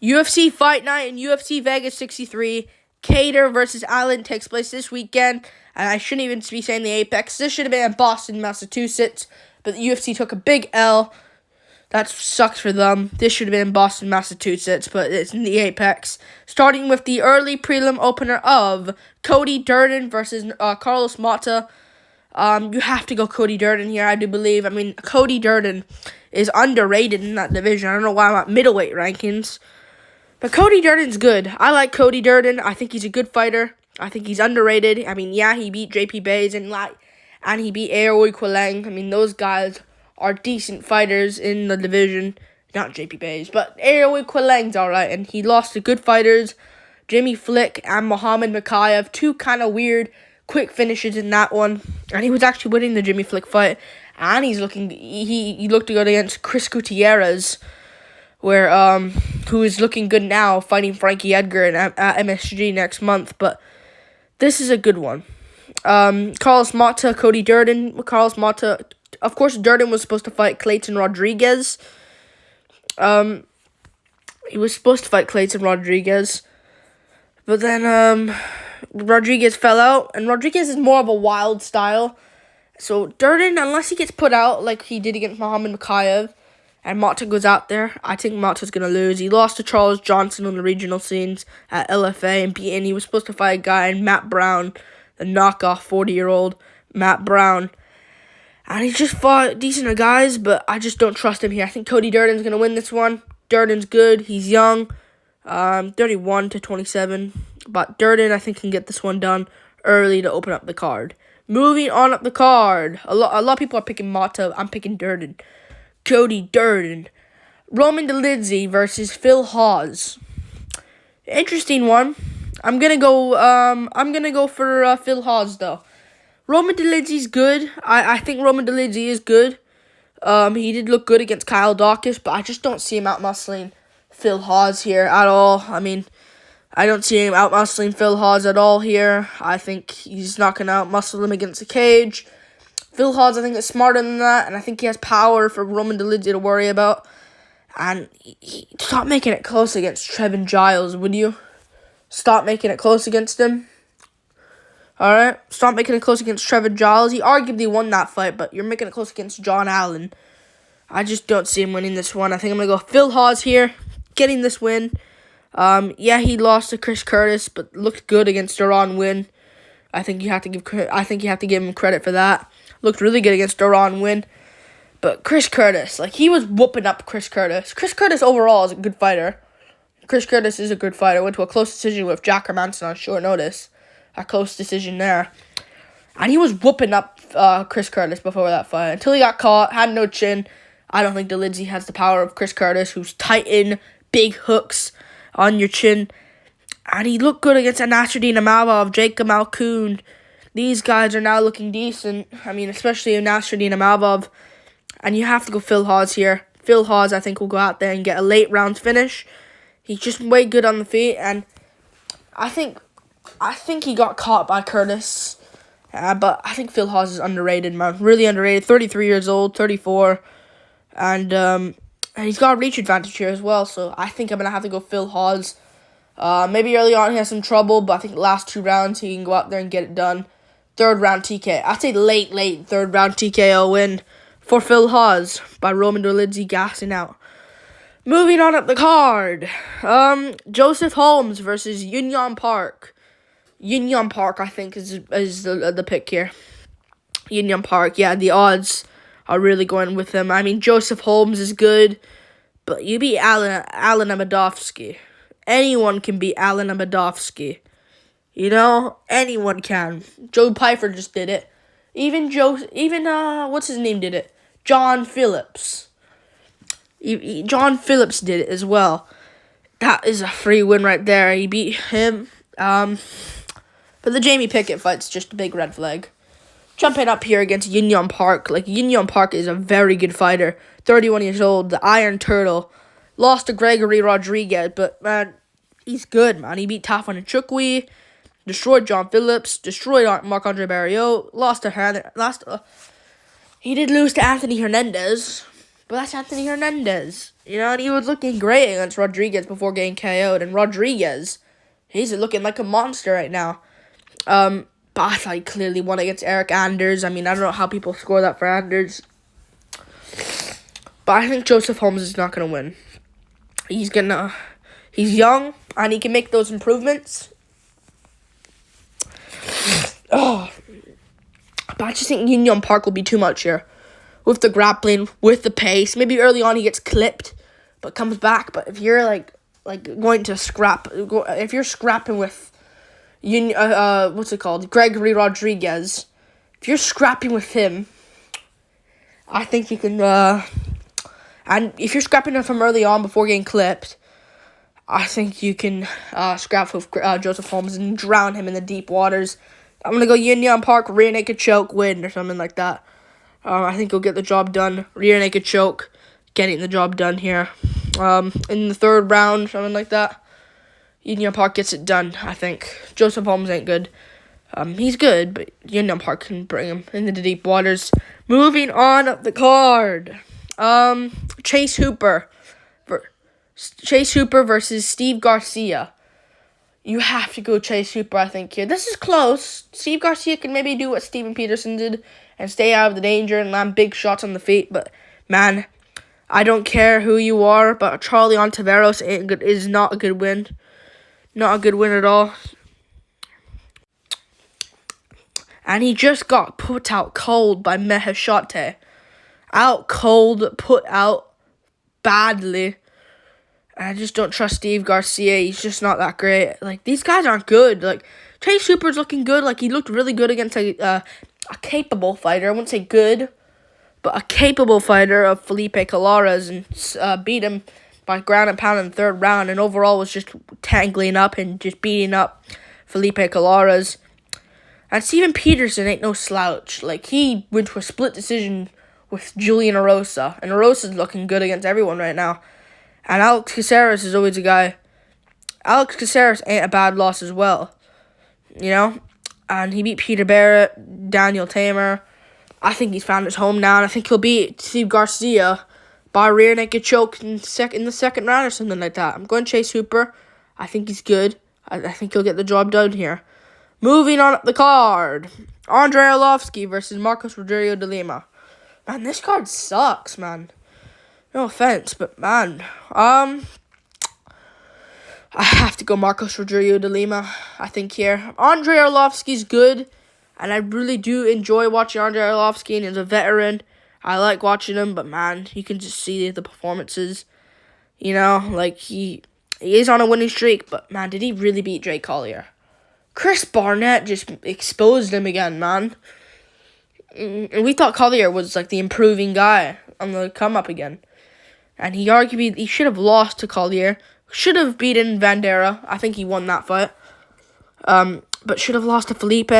UFC Fight Night and UFC Vegas 63. Kattar versus Allen takes place this weekend. And I shouldn't even be saying the Apex. This should have been in Boston, Massachusetts. But the UFC took a big L. That sucks for them. This should have been in Boston, Massachusetts, but it's in the Apex. Starting with the early prelim opener of Cody Durden versus Carlos Mata. You have to go Cody Durden here, I do believe. I mean, Cody Durden is underrated in that division. I don't know why I'm at middleweight rankings. But Cody Durden's good. I like Cody Durden. I think he's a good fighter. I think he's underrated. I mean, yeah, he beat JP Bays and he beat Aoy Quileng. I mean, those guys are decent fighters in the division. Not JP Bays, but Aoy Quileng's alright. And he lost to good fighters, Jimmy Flick and Muhammad Makayev. Two kind of weird, quick finishes in that one. And he was actually winning the Jimmy Flick fight. And he looked good against Chris Gutierrez, who is looking good now, fighting Frankie Edgar at MSG next month. But this is a good one. Carlos Mata, Cody Durden. Carlos Mata, of course, Durden was supposed to fight Clayton Rodriguez. He was supposed to fight Clayton Rodriguez. But then Rodriguez fell out. And Rodriguez is more of a wild style. So Durden, unless he gets put out like he did against Muhammad Makayev, and Mata goes out there, I think Mata's going to lose. He lost to Charles Johnson on the regional scenes at LFA and he was supposed to fight a guy in Matt Brown, the knockoff 40-year-old Matt Brown. And he just fought decent guys, but I just don't trust him here. I think Cody Durden's going to win this one. Durden's good. He's young, 31 to 27. But Durden, I think, can get this one done early to open up the card. Moving on up the card. A lot of people are picking Mata. I'm picking Durden. Cody Durden. Roman Dolidze versus Phil Hawes. Interesting one. I'm gonna go for Phil Hawes though. Roman Dolidze's good. I think Roman Dolidze is good. He did look good against Kyle Dawkins, but I just don't see him out-muscling Phil Hawes here at all. I mean, I don't see him out-muscling Phil Hawes at all here. I think he's not going to out-muscle him against the cage. Phil Hawes, I think, is smarter than that, and I think he has power for Roman Dolidze to worry about. And stop making it close against Trevin Giles, would you? Stop making it close against him. Alright? Stop making it close against Trevin Giles. He arguably won that fight, but you're making it close against John Allen. I just don't see him winning this one. I think I'm going to go Phil Hawes here, getting this win. Yeah, he lost to Chris Curtis, but looked good against Duran Win. I think you have to give him credit for that. Looked really good against Duran Win. But Chris Curtis, he was whooping up Chris Curtis. Chris Curtis overall is a good fighter. Chris Curtis is a good fighter. Went to a close decision with Jack Hermanson on short notice. A close decision there. And he was whooping up Chris Curtis before that fight. Until he got caught, had no chin. I don't think Dolidze has the power of Chris Curtis, who's tight in, big hooks on your chin. And he looked good against Nasruddin Imavov, Jacob Malkoon. These guys are now looking decent. I mean, especially Nasruddin Imavov. And you have to go Phil Hawes here. Phil Hawes, I think, will go out there and get a late round finish. He's just way good on the feet. And I think he got caught by Curtis. But I think Phil Hawes is underrated, man. Really underrated. 33 years old, 34. And he's got a reach advantage here as well. So I think I'm going to have to go Phil Hawes. Maybe early on he has some trouble, but I think the last 2 rounds he can go out there and get it done. 3rd round TKO. I'd say late 3rd round TKO win for Phil Hawes by Roman Dolidze gassing out. Moving on up the card. Joseph Holmes versus Yunyan Park. Yunyan Park, I think, is the pick here. Yunyan Park, yeah, the odds are really going with him. I mean, Joseph Holmes is good, but you beat Alan Amadovsky. Anyone can beat Alan Amadovsky. You know, anyone can. Joe Pyfer just did it. Even what's his name did it? John Phillips. John Phillips did it as well. That is a free win right there. He beat him. But the Jamie Pickett fight's just a big red flag. Jumping up here against Yunyan Park. Yunyan Park is a very good fighter. 31 years old. The Iron Turtle. Lost to Gregory Rodriguez. But, man, he's good, man. He beat Tafon Nchukwi. Destroyed John Phillips. Destroyed Marc-Andre Barriot. He did lose to Anthony Hernandez. But that's Anthony Hernandez. You know, and he was looking great against Rodriguez before getting KO'd. And Rodriguez, he's looking like a monster right now. But I thought he clearly won against Eric Anders. I mean, I don't know how people score that for Anders. But I think Joseph Holmes is not going to win. He's young, and he can make those improvements. But I just think Union Park will be too much here. With the grappling, with the pace. Maybe early on he gets clipped, but comes back. But if you're, like going to scrap... If you're scrapping with... Gregory Rodriguez. If you're scrapping with him, I think you can... and if you're scrapping with him early on before getting clipped, I think you can scrap with Joseph Holmes and drown him in the deep waters. I'm going to go Union Park, rear naked choke, win, or something like that. I think he'll get the job done. Rear naked choke, getting the job done here. In the third round, something like that. Union Park gets it done, I think. Joseph Holmes ain't good. He's good, but Union Park can bring him into the deep waters. Moving on up the card. Chase Hooper versus Steve Garcia. You have to go Chase Hooper, I think, here. This is close. Steve Garcia can maybe do what Steven Peterson did and stay out of the danger and land big shots on the feet. But, man, I don't care who you are, but Charlie Ontiveros is not a good win. Not a good win at all. And he just got put out cold by Maheshate. Out cold, put out badly. And I just don't trust Steve Garcia. He's just not that great. Like, these guys aren't good. Like, Chase Hooper's looking good. Like, he looked really good against a capable fighter. I wouldn't say good, but a capable fighter of Felipe Colares, and beat him by ground and pound in the third round. And overall was just tangling up and just beating up Felipe Colares. And Steven Peterson ain't no slouch. Like, he went to a split decision with Julian Erosa. And Erosa's looking good against everyone right now. And Alex Caceres is always a guy. Alex Caceres ain't a bad loss as well. You know? And he beat Peter Barrett, Daniel Tamer. I think he's found his home now. And I think he'll beat Steve Garcia by rear naked choke in the second round or something like that. I'm going Chase Hooper. I think he's good. I think he'll get the job done here. Moving on up the card. Andrei Arlovsky versus Marcos Rogerio de Lima. Man, this card sucks, man. No offense, but man, I have to go Marcos Rogerio de Lima, I think, here. Andrei Arlovsky's good, and I really do enjoy watching Andrei Arlovsky, and he's a veteran. I like watching him, but man, you can just see the performances. You know, like, he is on a winning streak, but man, did he really beat Drake Collier? Chris Barnett just exposed him again, man. And we thought Collier was, like, the improving guy on the come-up again. And he should have lost to Collier. Should have beaten Vandera. I think he won that fight. But should have lost to Felipe.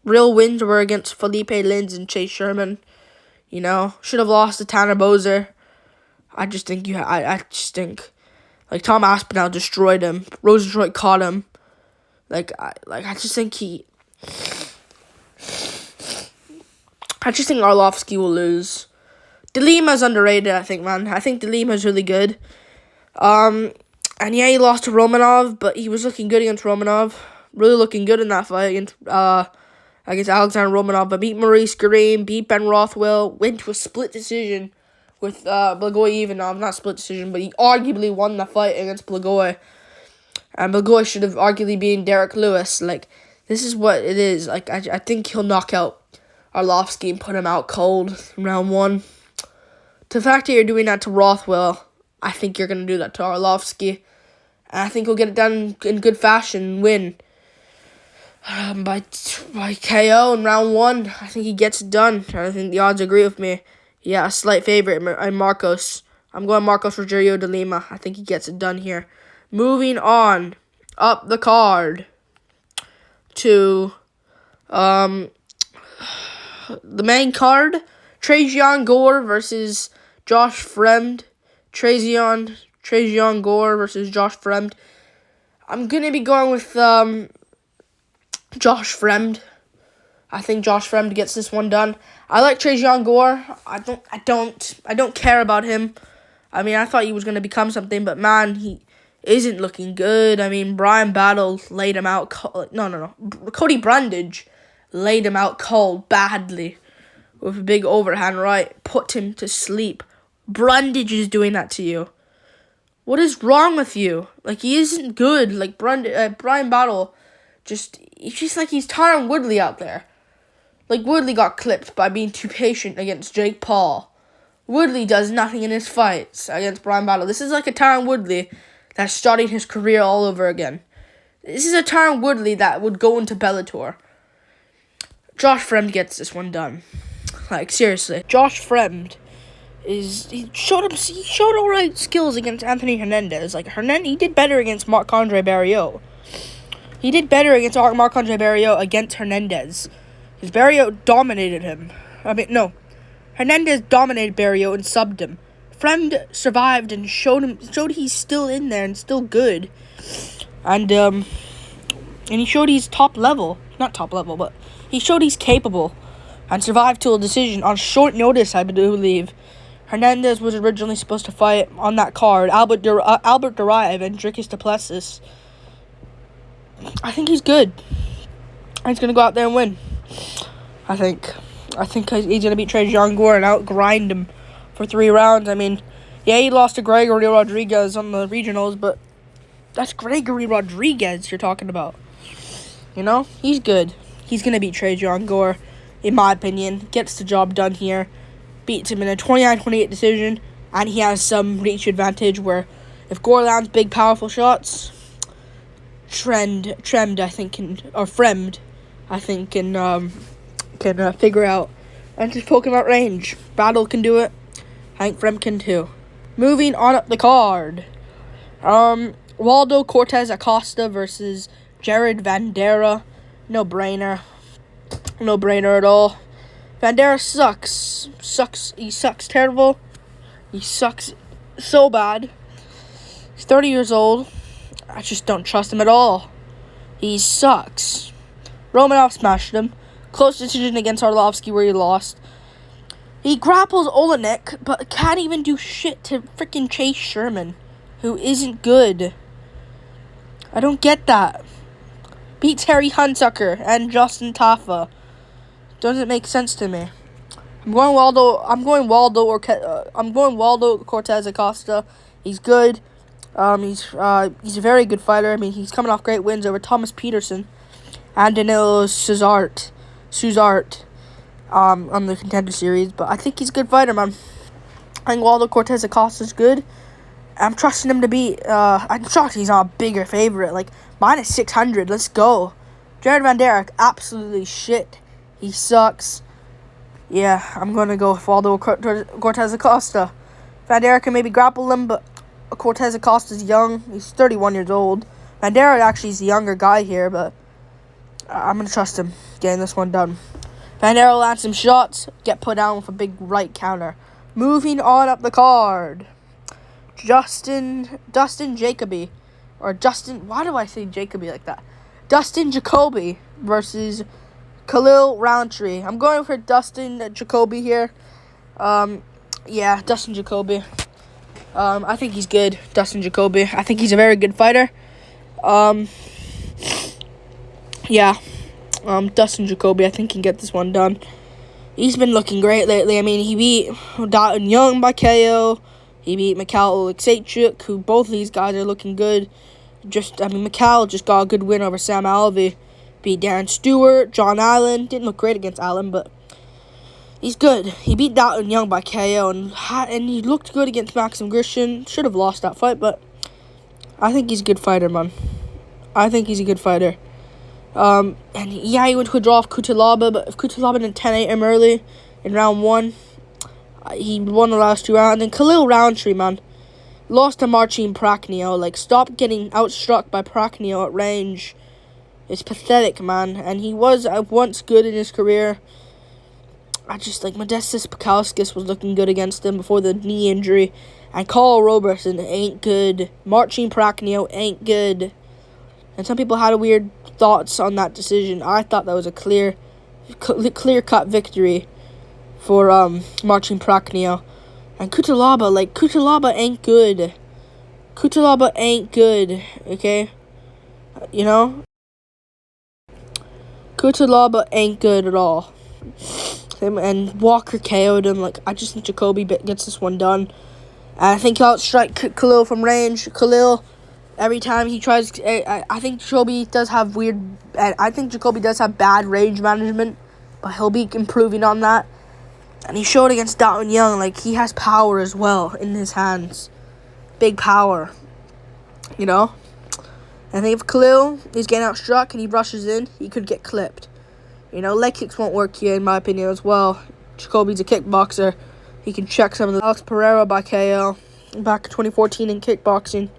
Real wins were against Felipe Lins and Chase Sherman. You know, should have lost to Tanner Bozer. I just think like, Tom Aspinall destroyed him. Rosenstruik caught him. I just think Arlovsky will lose. De Lima's underrated, I think, man. I think De Lima's really good. And yeah, he lost to Romanov, but he was looking good against Romanov. Really looking good in that fight against Alexander Romanov. But beat Maurice Green, beat Ben Rothwell, went to a split decision with Blagoy Ivanov. Not split decision, but he arguably won the fight against Blagoy. And Blagoy should have arguably beaten Derek Lewis. Like, this is what it is. Like, I think he'll knock out Arlovsky and put him out cold in round one. The fact that you're doing that to Rothwell, I think you're going to do that to Arlovsky. And I think he'll get it done in good fashion and win by KO in round one. I think he gets it done. I think the odds agree with me. Yeah, a slight favorite in Marcos. I'm going Marcos Rogerio de Lima. I think he gets it done here. Moving on up the card to the main card. Trajan Gore versus Josh Fremd. Trajan Gore versus Josh Fremd. I'm going to be going with Josh Fremd. I think Josh Fremd gets this one done. I like Tracy Gore. I don't care about him. I mean, I thought he was going to become something, but man, he isn't looking good. I mean, Brian Battle laid him out. Cody Brundage laid him out cold badly with a big overhand right. Put him to sleep. Brundage is doing that to you. What is wrong with you? Like, he isn't good. Like, Brian Battle, it's just like he's Tyron Woodley out there. Like, Woodley got clipped by being too patient against Jake Paul. Woodley does nothing in his fights against Brian Battle. This is like a Tyron Woodley that's starting his career all over again. This is a Tyron Woodley that would go into Bellator. Josh Fremd gets this one done. Like, seriously. Josh Fremd he showed alright skills against Anthony Hernandez. Like, he did better against Marc-Andre Barriault. He did better against Marc-Andre Barriault against Hernandez. Because Barriault dominated him. Hernandez dominated Barriault and subbed him. Fremd survived and showed he's still in there and still good. And he showed he's top level. Not top level, but he showed he's capable. And survived to a decision on short notice, I believe. Hernandez was originally supposed to fight on that card. Albert Duraev and Dricus Duplessis. I think he's good. He's going to go out there and win. I think he's going to beat Tracy Gore and out-grind him for 3 rounds. I mean, yeah, he lost to Gregory Rodriguez on the regionals, but that's Gregory Rodriguez you're talking about. You know? He's good. He's going to beat Tracy Gore, in my opinion. Gets the job done here. Beats him in a 29-28 decision, and he has some reach advantage where if Gore lands big, powerful shots, Fremd, I think, can figure out and just poke him out range. Battle can do it. I think Fremd can too. Moving on up the card. Waldo, Cortez, Acosta versus Jared Vanderaa. No brainer at all. Vanderaa sucks. He sucks terrible. He sucks so bad. He's 30 years old. I just don't trust him at all. He sucks. Romanov smashed him. Close decision against Arlovsky where he lost. He grapples Olenek, but can't even do shit to freaking Chase Sherman, who isn't good. I don't get that. Beats Harry Hunsucker and Justin Tafa. Doesn't make sense to me. I'm going Waldo Cortez Acosta. He's good. He's a very good fighter. I mean, he's coming off great wins over Thomas Peterson and Danilo Suzart on the Contender Series. But I think he's a good fighter, man. I think Waldo Cortez Acosta's good. I'm trusting him to beat. I'm shocked he's not a bigger favorite. Like, minus 600. Let's go. Jared Vanderaa, absolutely shit. He sucks. Yeah, I'm going to go with Waldo Cortez Acosta. Vanderaa can maybe grapple him, but Cortez Acosta's young. He's 31 years old. Vanderaa actually is the younger guy here, but I'm going to trust him getting this one done. Vanderaa lands some shots, get put down with a big right counter. Moving on up the card. Dustin Jacoby. Or Justin, why do I say Jacoby like that? Dustin Jacoby versus Khalil Roundtree. I'm going for Dustin Jacoby here. Yeah, Dustin Jacoby. I think he's good, Dustin Jacoby. I think he's a very good fighter. Yeah. Dustin Jacoby, I think, can get this one done. He's been looking great lately. I mean, he beat Dalton Young by KO. He beat Mikhail Oleksiejczuk, who both of these guys are looking good. Mikhail just got a good win over Sam Alvey. Beat Darren Stewart, John Allen. Didn't look great against Allen, but he's good. He beat Dalton Young by KO, and he looked good against Max Griffin. Should have lost that fight, but I think he's a good fighter, man. I think he's a good fighter. And yeah, he went to a draw of Kutalaba, but if Kutalaba didn't 10-8 him early in round 1, he won the last 2 rounds. And Khalil Roundtree, man, lost to Marcin Prachnio. Like, stop getting outstruck by Prachnio at range. It's pathetic, man. And he was once good in his career. I just, like, Modestas Pekauskas was looking good against him before the knee injury. And Carl Roberson ain't good. Marcin Prachnio ain't good. And some people had weird thoughts on that decision. I thought that was a clear clear-cut victory for Marcin Prachnio. And Kutalaba ain't good. Kutalaba ain't good, okay? You know? Kutalaba ain't good at all. And Walker KO'd him. Like, I just think Jacoby gets this one done. And I think he'll outstrike Khalil from range. Khalil, every time he tries, I think Jacoby does have bad range management, but he'll be improving on that. And he showed against Darwin Young, like, he has power as well in his hands. Big power. You know? I think if Khalil is getting outstruck and he rushes in, he could get clipped. You know, leg kicks won't work here, in my opinion, as well. Jacoby's a kickboxer. He can check some of the... Alex Pereira by KO back in 2014 in kickboxing.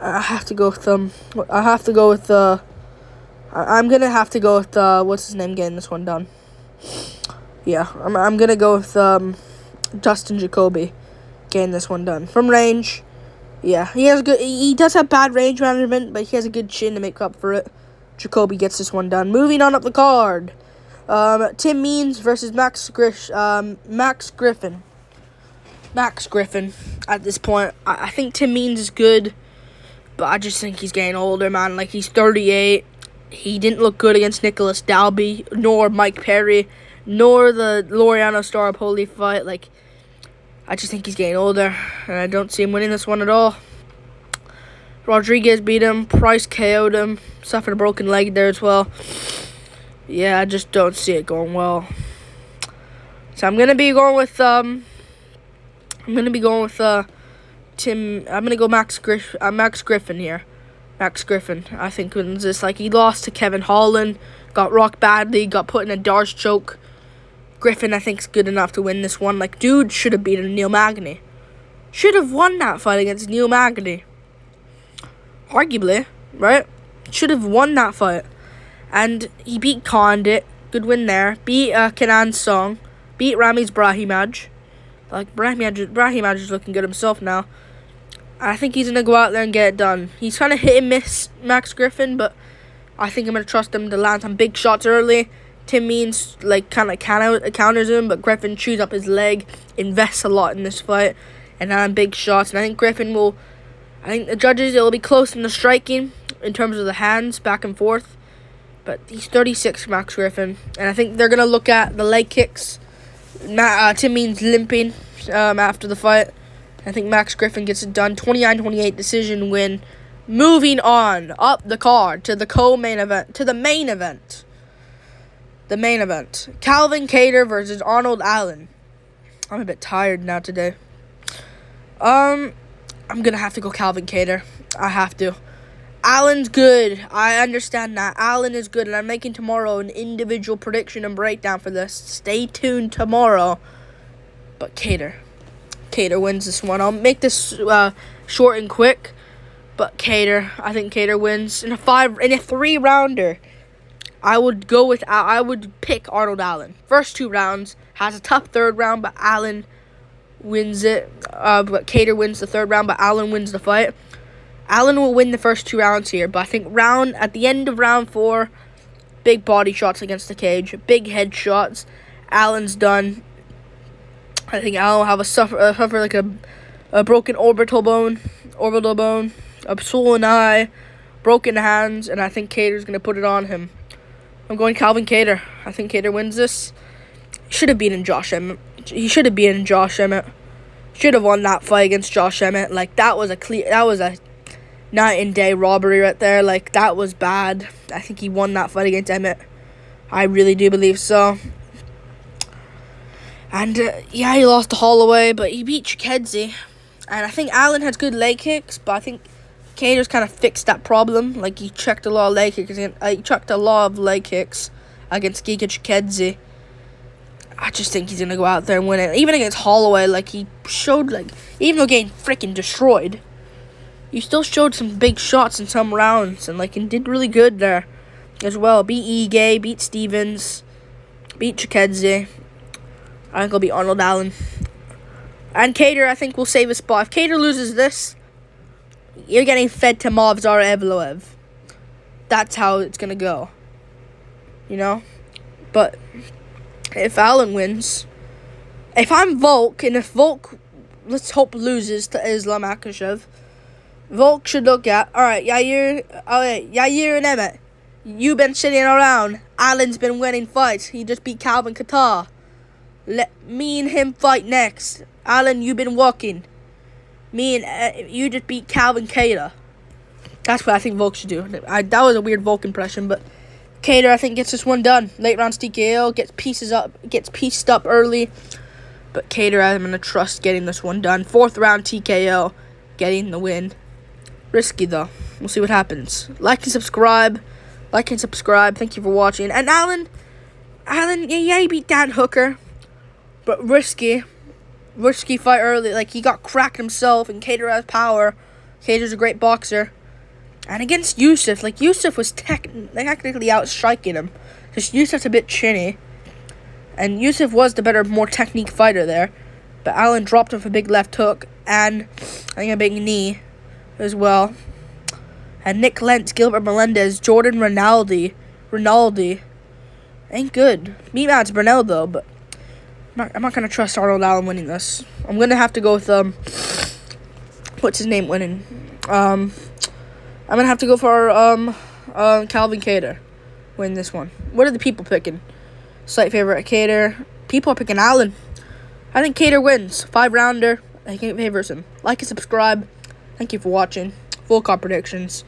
I have to go with I'm going to have to go with, what's his name, getting this one done. Yeah, I'm going to go with Dustin Jacoby getting this one done. From range, yeah, he does have bad range management, but he has a good chin to make up for it. Jacoby gets this one done. Moving on up the card. Tim Means versus Max Griffin. Max Griffin, at this point. I think Tim Means is good, but I just think he's getting older, man. Like, he's 38. He didn't look good against Nicholas Dalby, nor Mike Perry, nor the Laureano Staropoli fight. Like, I just think he's getting older, and I don't see him winning this one at all. Rodriguez beat him. Price KO'd him. Suffered a broken leg there as well. Yeah, I just don't see it going well. So I'm gonna be going with Tim. I'm gonna go Max Griffin here. Max Griffin, I think, wins this. Like, he lost to Kevin Holland, got rocked badly, got put in a Darce choke. Griffin, I think, is good enough to win this one. Like, dude should have beaten Neil Magny. Should have won that fight against Neil Magny. Arguably, right? Should have won that fight. And he beat Condit. Good win there. Beat Kenan Song. Beat Ramiz Brahimaj. Like, Brahimaj is looking good himself now. I think he's going to go out there and get it done. He's kind of hit and miss, Max Griffin, but I think I'm going to trust him to land some big shots early. Tim Means, like, kind of counters him, but Griffin chews up his leg, invests a lot in this fight, and land big shots. And I think I think the judges, it'll be close in the striking in terms of the hands, back and forth. But he's 36, Max Griffin. And I think they're going to look at the leg kicks. Tim Means limping after the fight. I think Max Griffin gets it done. 29-28 decision win. Moving on up the card to the main event. The main event. Calvin Kattar versus Arnold Allen. I'm a bit tired now today. I'm going to have to go Calvin Kattar. I have to. Allen's good. I understand that. Allen is good, and I'm making tomorrow an individual prediction and breakdown for this. Stay tuned tomorrow. But Kattar wins this one. I'll make this short and quick. But I think Kattar wins in a 3-rounder. I would pick Arnold Allen. First 2 rounds, has a tough third round, but Allen wins it. But Kattar wins the third round, but Allen wins the fight. Allen will win the first 2 rounds here, but I think at the end of round 4, big body shots against the cage, big head shots. Allen's done. I think Allen will have suffer like a broken orbital bone, a swollen eye, broken hands, and I think Kattar's going to put it on him. I'm going Calvin Kattar. I think Kattar wins this. He should have beaten Josh Emmett. Should have won that fight against Josh Emmett. Like, that was a night and day robbery right there. Like, that was bad. I think he won that fight against Emmett. I really do believe so. And, yeah, he lost to Holloway, but he beat Chikedzi. And I think Allen has good leg kicks, but I think Kattar's kind of fixed that problem. Like, he checked a lot of leg kicks. Against Giga Chikedzi. I just think he's going to go out there and win it. Even against Holloway, like, he showed, like, even though getting freaking destroyed, he still showed some big shots in some rounds, and, like, and did really good there as well. Beat Ige, beat Stevens, beat Chikedzi. I think it'll be Arnold Allen. And Kattar, I think, will save his spot. If Kattar loses this, you're getting fed to Movsar Evloev. That's how it's going to go. You know? But if Allen wins, if I'm Volk, and if Volk, let's hope, loses to Islam Makhachev, Volk should look at, alright, Yair and Emmett, you've been sitting around. Allen's been winning fights. He just beat Calvin Kattar. Let me and him fight next. Allen, you've been walking. You just beat Calvin Kattar. That's what I think Volk should do. That was a weird Volk impression, but Kattar, I think, gets this one done. Late rounds TKO, gets pieced up early. But Kattar, I'm going to trust getting this one done. 4th round TKO, getting the win. Risky, though. We'll see what happens. Like and subscribe. Thank you for watching. And Allen, yeah, he beat Dan Hooker. But risky fight early. Like, he got cracked himself, and Kattar has power. Kattar's a great boxer. And against Yusuf, like, Yusuf was technically outstriking him. Just Yusuf's a bit chinny. And Yusuf was the better, more technique fighter there. But Allen dropped him for a big left hook. And I think a big knee as well. And Nick Lentz, Gilbert Melendez, Jordan Rinaldi. Ain't good. Beat Mats Burnell, though, but I'm not going to trust Arnold Allen winning this. I'm going to have to go with, what's his name winning? I'm going to have to go for, Calvin Kattar win this one. What are the people picking? Slight favorite, Kattar. People are picking Allen. I think Kattar wins. 5-rounder. I think it favors him. Like and subscribe. Thank you for watching. Full card predictions.